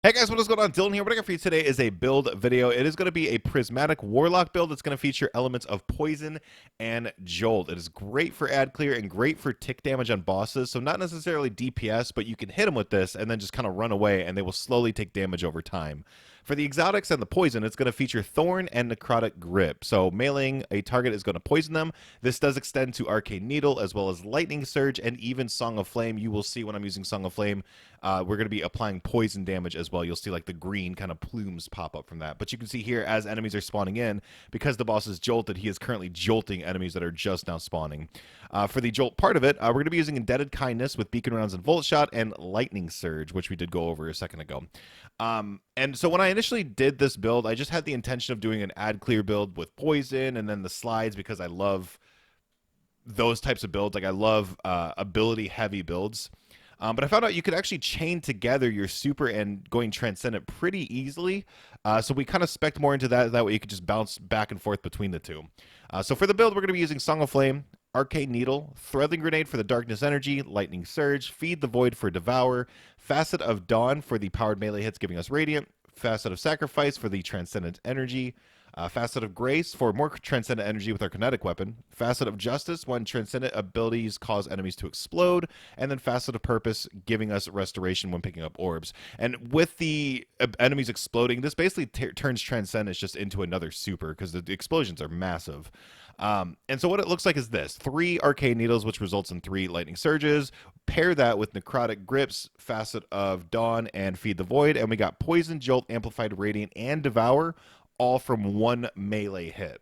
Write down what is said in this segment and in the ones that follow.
Hey guys, what is going on? Dylan here. What I got for you today is a build video. It is going to be a Prismatic Warlock build. It's going to feature elements of Poison and Jolt. It is great for ad clear and great for tick damage on bosses. So not necessarily DPS, but you can hit them with this and then just kind of run away and they will slowly take damage over time. For the exotics and the poison, it's going to feature Thorn and Necrotic Grip. So meleeing a target is going to poison them. This does extend to Arcane Needle as well as Lightning Surge and even Song of Flame. You will see when I'm using Song of Flame, we're going to be applying poison damage as well. You'll see like the green kind of plumes pop up from that. But you can see here as enemies are spawning in, because the boss is jolted, he is currently jolting enemies that are just now spawning. For the jolt part of it, we're going to be using Indebted Kindness with Beacon Rounds and Volt Shot and Lightning Surge, which we did go over a second ago. And so when I initially did this build, I just had the intention of doing an ad clear build with poison and then the slides because I love those types of builds. Like I love ability heavy builds. But I found out you could actually chain together your super and going transcendent pretty easily. So we kind of spec'd more into that. That way you could just bounce back and forth between the two. So for the build, we're going to be using Song of Flame, Arcane Needle, Threading Grenade for the Darkness Energy, Lightning Surge, Feed the Void for Devour, Facet of Dawn for the powered melee hits giving us Radiant, Facet of Sacrifice for the Transcendent Energy, Facet of Grace for more Transcendent Energy with our Kinetic Weapon, Facet of Justice when Transcendent abilities cause enemies to explode, and then Facet of Purpose giving us Restoration when picking up orbs. And with the enemies exploding, this basically turns Transcendence just into another super because the explosions are massive. And so what it looks like is this: 3 Arcane Needles, which results in 3 Lightning Surges. Pair that with Necrotic Grips, Facet of Dawn, and Feed the Void, and we got Poison, Jolt, Amplified Radiant, and Devour, all from one melee hit.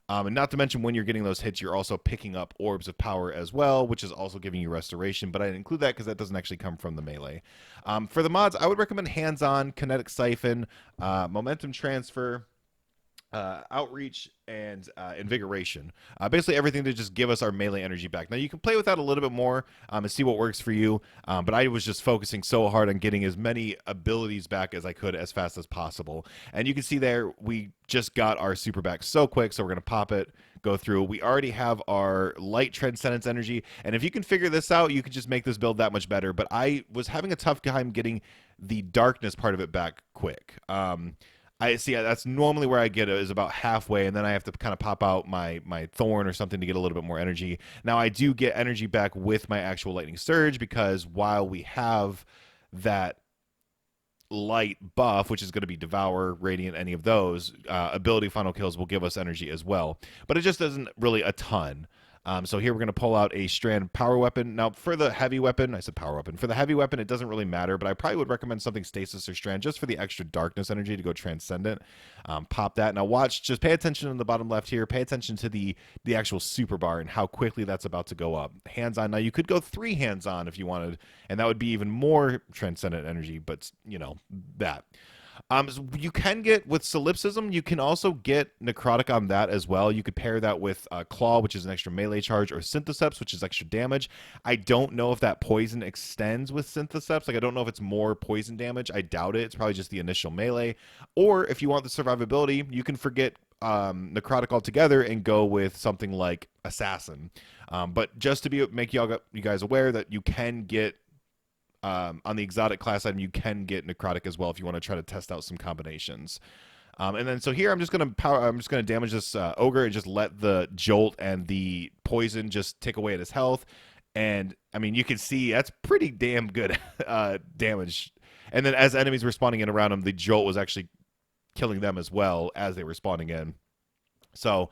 And not to mention when you're getting those hits, you're also picking up Orbs of Power as well, which is also giving you Restoration, but I didn't include that because that doesn't actually come from the melee. For the mods, I would recommend Hands-On, Kinetic Siphon, Momentum Transfer, Outreach, and Invigoration. Basically everything to just give us our melee energy back. Now you can play with that a little bit more and see what works for you, but I was just focusing so hard on getting as many abilities back as I could as fast as possible. And you can see there we just got our super back so quick, so we're going to pop it, go through. We already have our light transcendence energy, and if you can figure this out, you can just make this build that much better. But I was having a tough time getting the darkness part of it back quick. I see that's normally where I get it, is about halfway, and then I have to kind of pop out my thorn or something to get a little bit more energy. Now I do get energy back with my actual lightning surge, because while we have that light buff, which is going to be Devour, Radiant, any of those, ability final kills will give us energy as well. But it just isn't really a ton. So here we're going to pull out a Strand Power Weapon. Now, for the heavy weapon, I said Power Weapon. For the heavy weapon, it doesn't really matter, but I probably would recommend something Stasis or Strand just for the extra darkness energy to go Transcendent. Pop that. Now watch, just pay attention in the bottom left here. Pay attention to the actual super bar and how quickly that's about to go up. Hands-on. Now, you could go 3 hands-on if you wanted, and that would be even more Transcendent energy, but, you know, that. So you can get with Solipsism, you can also get Necrotic on that as well. You could pair that with Claw, which is an extra melee charge, or Syntheseps, which is extra damage. I don't know if that poison extends with Syntheseps. Like, I don't know if it's more poison damage. I doubt it. It's probably just the initial melee. Or if you want the survivability, you can forget Necrotic altogether and go with something like Assassin. But just to make you guys aware that you can get on the exotic class item, you can get Necrotic as well if you want to try to test out some combinations. And then so here I'm just gonna damage this ogre and just let the jolt and the poison just tick away at his health. And I mean, you can see that's pretty damn good damage. And then as enemies were spawning in around him, the jolt was actually killing them as well as they were spawning in. So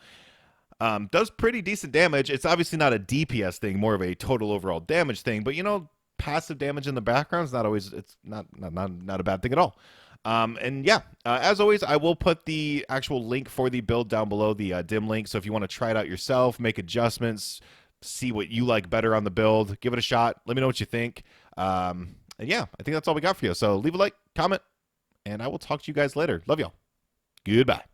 does pretty decent damage. It's obviously not a DPS thing, more of a total overall damage thing, but you know, passive damage in the background is not always, it's not a bad thing at all. And yeah, as always, I will put the actual link for the build down below, the dim link. So if you want to try it out yourself, make adjustments, see what you like better on the build, give it a shot. Let me know what you think. And yeah, I think that's all we got for you. So leave a like, comment, and I will talk to you guys later. Love y'all. Goodbye.